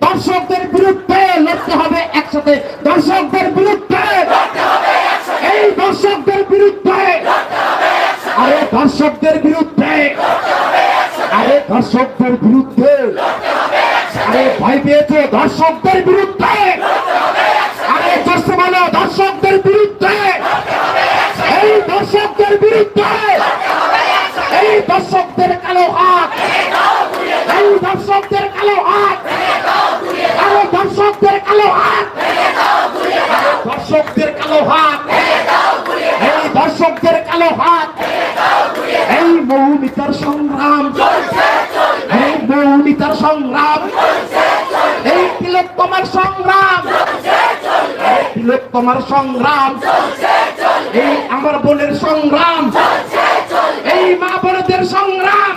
দর্শকদের বিরুদ্ধে লড়তে হবে একসাথে, দর্শকদের বিরুদ্ধে, এই দর্শকদের বিরুদ্ধে, আরে দর্শকদের বিরুদ্ধে, আরে দর্শকদের বিরুদ্ধে, আরে ভয় পেয়েছে দর্শকদের বিরুদ্ধে, আরে জোরসে বলো দর্শকদের বিরুদ্ধে, এই দর্শকদের বিরুদ্ধে, এই দর্শকদের কালো হাত, এই দর্শকদের কালো হাত, আরে দর্শকদের কালো হাত, দর্শকদের কালো হাত, এই দর্শকদের কালো হাত, এই মৌমিতার সংগ্রাম, এই মৌমিতার সংগ্রাম, এই তিলোত্তমার সংগ্রাম, তিলোত্তমার সংগ্রাম, এই আমার বোনের সংগ্রাম, এই মা বোনদের সংগ্রাম,